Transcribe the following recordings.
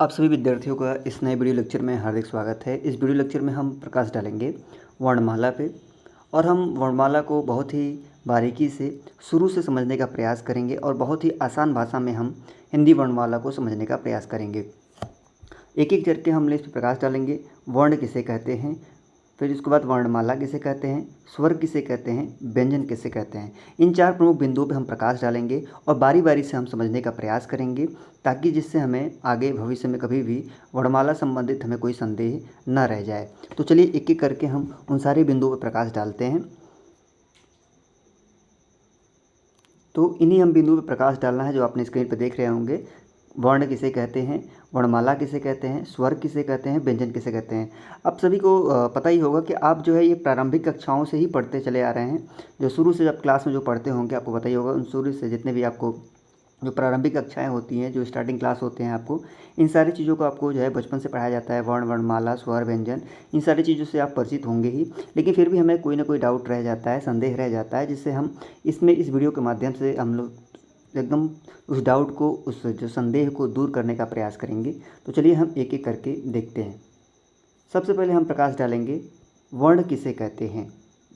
आप सभी विद्यार्थियों का इस नए वीडियो लेक्चर में हार्दिक स्वागत है। इस वीडियो लेक्चर में हम प्रकाश डालेंगे वर्णमाला पे और हम वर्णमाला को बहुत ही बारीकी से शुरू से समझने का प्रयास करेंगे और बहुत ही आसान भाषा में हम हिंदी वर्णमाला को समझने का प्रयास करेंगे। एक एक करके हम इस पर प्रकाश डालेंगे। वर्ण किसे कहते हैं, फिर इसके बाद वर्णमाला किसे कहते हैं, स्वर किसे कहते हैं, व्यंजन किसे कहते हैं। इन चार प्रमुख बिंदुओं पर हम प्रकाश डालेंगे और बारी बारी से हम समझने का प्रयास करेंगे, ताकि जिससे हमें आगे भविष्य में कभी भी वर्णमाला संबंधित हमें कोई संदेह न रह जाए। तो चलिए एक एक करके हम उन सारे बिंदुओं पर प्रकाश डालते हैं। तो इन्हीं हम बिंदुओं पर प्रकाश डालना है जो आपने स्क्रीन पर देख रहे होंगे। वर्ण किसे कहते हैं, वर्णमाला किसे कहते हैं, स्वर किसे कहते हैं, व्यंजन किसे कहते हैं। आप सभी को पता ही होगा कि आप जो है ये प्रारंभिक कक्षाओं से ही पढ़ते चले आ रहे हैं। जो शुरू से जब क्लास में जो पढ़ते होंगे आपको पता ही होगा, उन शुरू से जितने भी आपको जो प्रारंभिक कक्षाएं होती हैं, जो स्टार्टिंग क्लास होते हैं, आपको इन सारी चीज़ों को आपको जो है बचपन से पढ़ाया जाता है। वर्ण, वर्णमाला, स्वर, व्यंजन, इन सारी चीज़ों से आप परिचित होंगे ही। लेकिन फिर भी हमें कोई ना कोई डाउट रह जाता है, संदेह रह जाता है, जिससे हम इसमें इस वीडियो के माध्यम से हम लोग एकदम उस डाउट को, उस जो संदेह को दूर करने का प्रयास करेंगे। तो चलिए हम एक एक करके देखते हैं। सबसे पहले हम प्रकाश डालेंगे वर्ण किसे कहते हैं।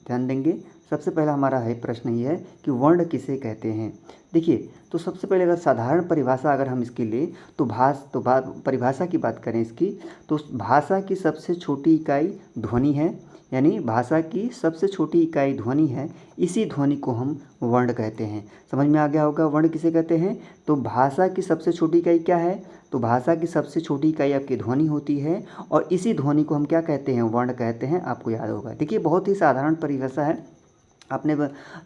ध्यान देंगे, सबसे पहला हमारा है प्रश्न ये है कि वर्ण किसे कहते हैं। देखिए, तो सबसे पहले अगर साधारण परिभाषा अगर हम इसकी लें तो परिभाषा की बात करें इसकी, तो भाषा की सबसे छोटी इकाई ध्वनि है। यानी भाषा की सबसे छोटी इकाई ध्वनि है, इसी ध्वनि को हम वर्ण कहते हैं। समझ में आ गया होगा वर्ण किसे कहते हैं। तो भाषा की सबसे छोटी इकाई क्या है, तो भाषा की सबसे छोटी इकाई आपकी ध्वनि होती है और इसी ध्वनि को हम क्या कहते हैं, वर्ण कहते हैं। आपको याद होगा। देखिए, बहुत ही साधारण परिभाषा है, आपने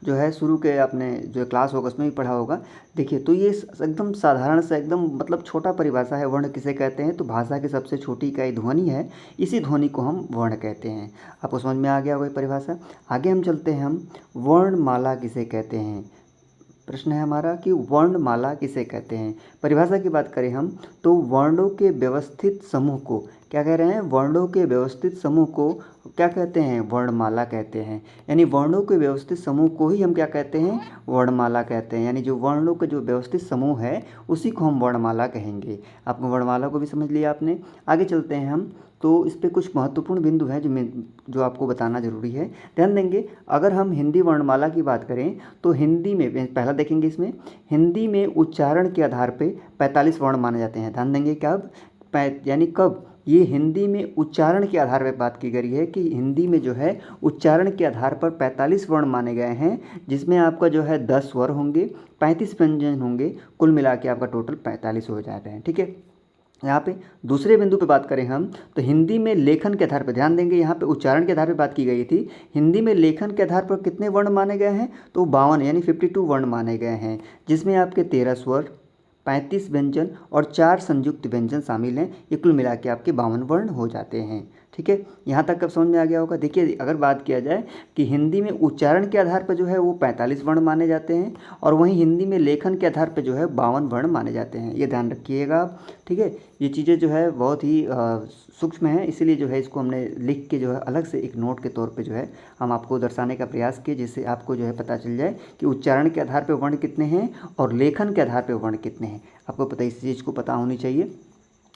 जो है शुरू के आपने जो क्लास होगा उसमें भी पढ़ा होगा। देखिए, तो ये एकदम साधारण सा एकदम मतलब छोटा परिभाषा है। वर्ण किसे कहते हैं, तो भाषा की सबसे छोटी इकाई ध्वनि है, इसी ध्वनि को हम वर्ण कहते हैं। आपको समझ में आ गया होगा ये परिभाषा। आगे हम चलते हैं, हम वर्णमाला किसे कहते हैं। प्रश्न है हमारा कि वर्णमाला किसे कहते हैं। परिभाषा की बात करें हम तो वर्णों के व्यवस्थित समूह को क्या कह रहे हैं, वर्णों के व्यवस्थित समूह को क्या कहते हैं, वर्णमाला कहते हैं। यानी वर्णों के व्यवस्थित समूह को ही हम क्या कहते हैं, वर्णमाला कहते हैं। यानी जो वर्णों का जो व्यवस्थित समूह है उसी को हम वर्णमाला कहेंगे। आपको वर्णमाला को भी समझ लिया आपने। आगे चलते हैं हम, तो इस पर कुछ महत्वपूर्ण बिंदु हैं जो आपको बताना जरूरी है। ध्यान देंगे, अगर हम हिंदी वर्णमाला की बात करें तो हिंदी में पहला देखेंगे, इसमें हिंदी में उच्चारण के आधार पे 45 वर्ण माने जाते हैं। ध्यान देंगे कब, यानी कब, ये हिंदी में उच्चारण के आधार पर बात की गई है कि हिंदी में जो है उच्चारण के आधार पर 45 वर्ण माने गए हैं, जिसमें आपका जो है 10 स्वर होंगे, 35 व्यंजन होंगे, कुल मिला के आपका टोटल 45 हो जाते हैं। ठीक है। यहाँ पे दूसरे बिंदु पे बात करें हम तो हिंदी में लेखन के आधार पर, ध्यान देंगे यहाँ पे उच्चारण के आधार पर बात की गई थी। हिंदी में लेखन के आधार पर कितने वर्ण माने गए हैं, तो 52 यानी 52 वर्ण माने गए हैं, जिसमें आपके 13 स्वर, 35 व्यंजन और 4 संयुक्त व्यंजन शामिल हैं। ये कुल मिला के आपके 52 वर्ण हो जाते हैं। ठीक है, यहाँ तक कब समझ में आ गया होगा। देखिए, अगर बात किया जाए कि हिंदी में उच्चारण के आधार पर जो है वो 45 वर्ण माने जाते हैं और वहीं हिंदी में लेखन के आधार पर जो है 52 वर्ण माने जाते हैं। ये ध्यान रखिएगा आप। ठीक है, ये चीज़ें जो है बहुत ही सूक्ष्म है, इसीलिए जो है इसको हमने लिख के जो है अलग से एक नोट के तौर पे जो है हम आपको दर्शाने का प्रयास किए, जिससे आपको जो है पता चल जाए कि उच्चारण के आधार पर वर्ण कितने हैं और लेखन के आधार पर वर्ण कितने हैं। आपको पता, इस चीज़ को पता होनी चाहिए,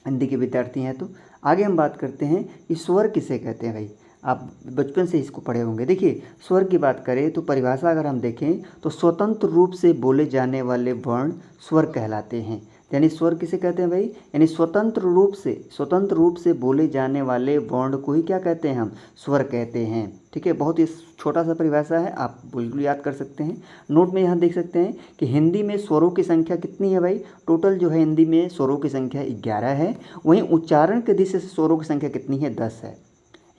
हिंदी के विद्यार्थी हैं तो। आगे हम बात करते हैं कि स्वर किसे कहते हैं। भाई, आप बचपन से इसको पढ़े होंगे। देखिए, स्वर की बात करें तो परिभाषा अगर हम देखें तो स्वतंत्र रूप से बोले जाने वाले वर्ण स्वर कहलाते हैं। यानी स्वर किसे कहते हैं भाई, यानी स्वतंत्र रूप से बोले जाने वाले वर्ण को ही क्या कहते हैं, हम स्वर कहते हैं। ठीक है, बहुत ही छोटा सा परिभाषा है, आप बिल्कुल याद कर सकते हैं। नोट में यहाँ देख सकते हैं कि हिंदी में स्वरों की संख्या कितनी है भाई, टोटल जो है हिंदी में स्वरों की संख्या 11 है। वहीं उच्चारण के दृष्टि से स्वरों की संख्या कितनी है, 10 है।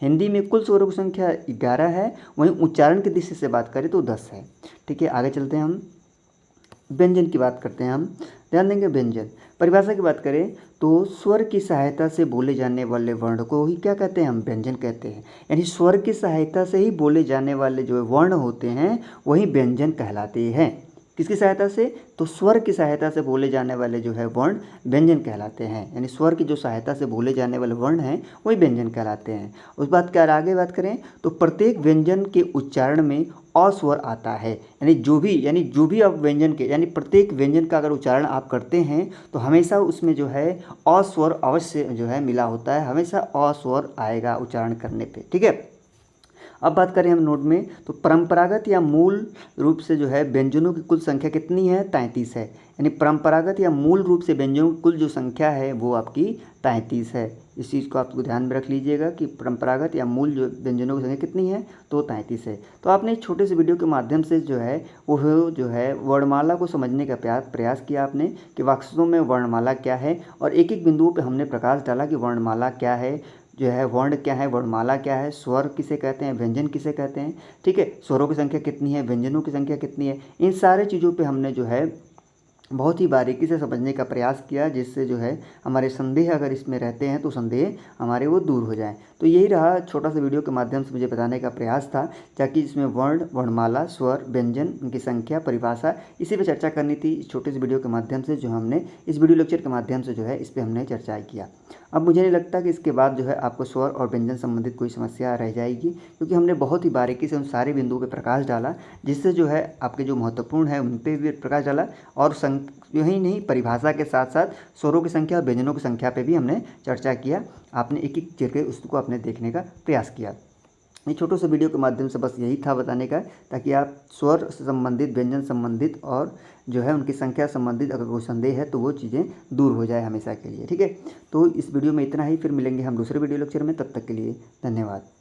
हिंदी में कुल स्वरों की संख्या 11 है, वहीं उच्चारण की दृष्टि से बात करें तो 10 है। ठीक है, आगे चलते हैं, हम व्यंजन की बात करते हैं। हम ध्यान देंगे, व्यंजन परिभाषा की बात करें तो स्वर की सहायता से बोले जाने वाले वर्ण को ही क्या कहते हैं, हम व्यंजन कहते हैं। यानी स्वर की सहायता से ही बोले जाने वाले जो वर्ण होते हैं वही व्यंजन कहलाते हैं। किसकी सहायता से? तो स्वर की सहायता से बोले जाने वाले जो है वर्ण व्यंजन कहलाते हैं। यानी स्वर की जो सहायता से बोले जाने वाले वर्ण हैं वही व्यंजन कहलाते हैं। उस बात का आगे बात करें तो प्रत्येक व्यंजन के उच्चारण में अ स्वर आता है। यानी जो भी आप व्यंजन के यानी प्रत्येक व्यंजन का अगर उच्चारण आप करते हैं तो हमेशा उसमें जो है अ स्वर अवश्य जो है मिला होता है, हमेशा अ स्वर आएगा उच्चारण करने पे। ठीक है, अब बात करें हम नोट में तो परंपरागत या मूल रूप से जो है व्यंजनों की कुल संख्या कितनी है? 33 है। यानी परंपरागत या मूल रूप से व्यंजनों की कुल जो संख्या है वो आपकी 33 है। इस चीज़ को आपको ध्यान में रख लीजिएगा कि परंपरागत या मूल जो व्यंजनों की संख्या कितनी है तो 33 है। तो आपने एक छोटे से वीडियो के माध्यम से जो है वो जो है वर्णमाला को समझने का प्रयास किया आपने कि वास्तव में वर्णमाला क्या है, और एक एक बिंदुओं पर हमने प्रकाश डाला कि वर्णमाला क्या है, जो है वर्ण क्या है, वर्णमाला क्या है, स्वर किसे कहते हैं, व्यंजन किसे कहते हैं। ठीक है, स्वरों की संख्या कितनी है, व्यंजनों की संख्या कितनी है, इन सारे चीज़ों पे हमने जो है बहुत ही बारीकी से समझने का प्रयास किया, जिससे जो है हमारे संदेह अगर इसमें रहते हैं तो संदेह हमारे वो दूर हो जाएं। तो यही रहा छोटा सा वीडियो के माध्यम से मुझे बताने का प्रयास था, ताकि इसमें वर्ण, वर्णमाला, स्वर, व्यंजन, उनकी संख्या, परिभाषा, इसी पे चर्चा करनी थी। इस छोटे से वीडियो के माध्यम से जो हमने इस वीडियो लेक्चर के माध्यम से जो है इस पर हमने चर्चा किया। अब मुझे नहीं लगता कि इसके बाद जो है आपको स्वर और व्यंजन संबंधित कोई समस्या रह जाएगी, क्योंकि हमने बहुत ही बारीकी से उन सारे बिंदुओं पर प्रकाश डाला, जिससे जो है आपके जो महत्वपूर्ण है उन पर भी प्रकाश डाला, और यही नहीं परिभाषा के साथ साथ स्वरों की संख्या और व्यंजनों की संख्या पे भी हमने चर्चा किया। आपने एक एक करके उसको आपने देखने का प्रयास किया। ये छोटे से वीडियो के माध्यम से बस यही था बताने का, ताकि आप स्वर से संबंधित, व्यंजन संबंधित और जो है उनकी संख्या संबंधित अगर कोई संदेह है तो वो चीज़ें दूर हो जाए हमेशा के लिए। ठीक है, तो इस वीडियो में इतना ही, फिर मिलेंगे हम दूसरे वीडियो लेक्चर में। तब तक के लिए धन्यवाद।